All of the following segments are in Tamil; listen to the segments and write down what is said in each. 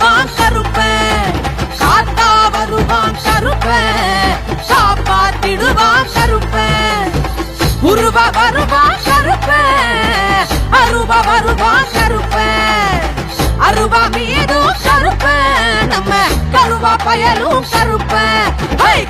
காத்திடுவான் கருப்பன், காத்தா வருவான் கருப்பன், காப்பாத்திடுவான் கருப்பன். உருவ வருவான் கருப்பன், அருவ வருவான் கருப்பன், அருவா மீதும் கருப்பன், நம்ம கருவா பயலும் கருப்பன்.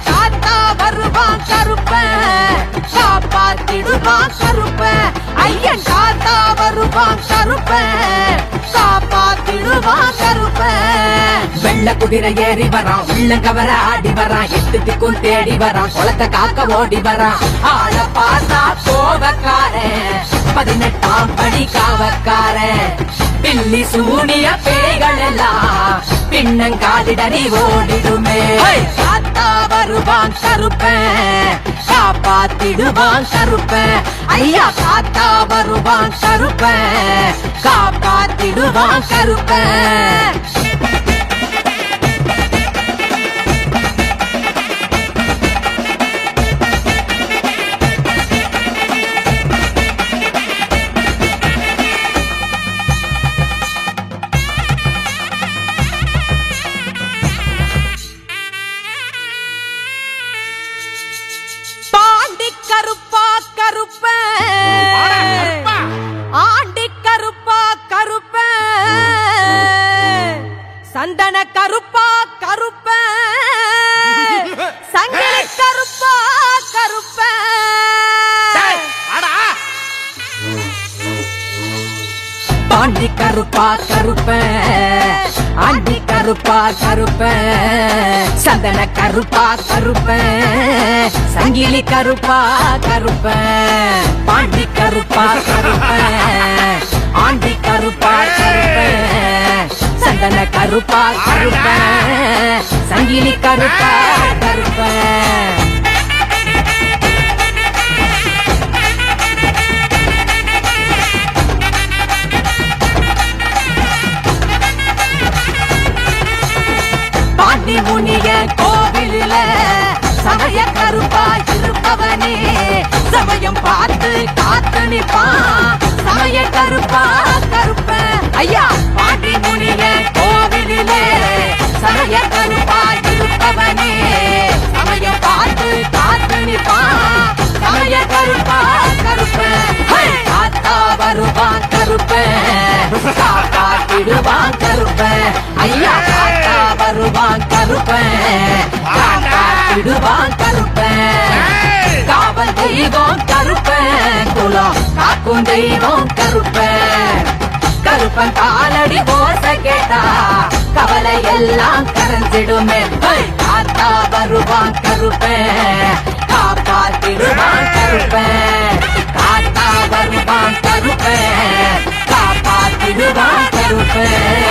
காத்தா வருவான் கருப்பன், காப்பாத்திடுவான் கருப்பன். ஐயன் காத்தா வருவான் கருப்பன், காப்பாத்திடுவான் கருப்பன். வெள்ள குதிரை ஏறி வரான், உள்ளங்கவர ஆடி வரான், எட்டு திக்கும் தேடி வரான், குளத்தை காக்க ஓடி வரான். ஆள பார்த்தா கோபக்காரன், 18ஆம் படி காவக்காரன். பில்லி சூனிய பேய்கள் எல்லாம் பின்னங்காலிடறி ஓடிடுமே. காத்தா வருவான் கருப்பன், காப்பாத்திடுவான் கருப்பன். ஐயா காத்தா வருவான் கருப்பன், காப்பாத்திடுவான் கருப்பன். கருப்பா கருப்பன், ஆண்டி கருப்பா கருப்பன், சந்தன கருப்பா கருப்பன், சங்கிலி கருப்பா கருப்பன். பாண்டி கருப்பா கருப்பன், ஆண்டி கருப்பா கருப்பன், சந்தன கருப்பா கருப்பன், சங்கிலி கருப்பா கருப்பன். பாண்டி கருப்பா கருப்பன், ஆண்டி கருப்பா கருப்பன், சந்தன கருப்பா கருப்பன், சங்கிலி கருப்பா கருப்பன். பாண்டி முனிய கோவிலில சமய கருப்பா இருப்பவனே, சமயம் பார்த்து காத்து நிப்பான் சமய கருப்பா கருப்பன். ஐயா பாண்டி முனிய கோவிலிலே சமய கருப்பா இருப்பவனே, சமயம் பார்த்து காத்து நிப்பான் சமய கருப்பா கருப்பன். காத்தா வருவான் கருப்பன், காப்பாத்திடுவான் கருப்பன். ஐயா காத்தா வருவான் கருப்பன், காப்பாத்திடுவான் கருப்பன். காவல் தெய்வம் கருப்பன், குலம் காக்கும் தெய்வம் கருப்பன். கருப்பன் காலடி ஓச கேட்டா கவலை எல்லாம் கரைஞ்சிடுமே. காத்தா வருவான் கருப்பன், காப்பாத்திடுவான் கருப்பன். காத்தா வருவான் கருப்பன், காப்பாத்திடுவான் கருப்பன்.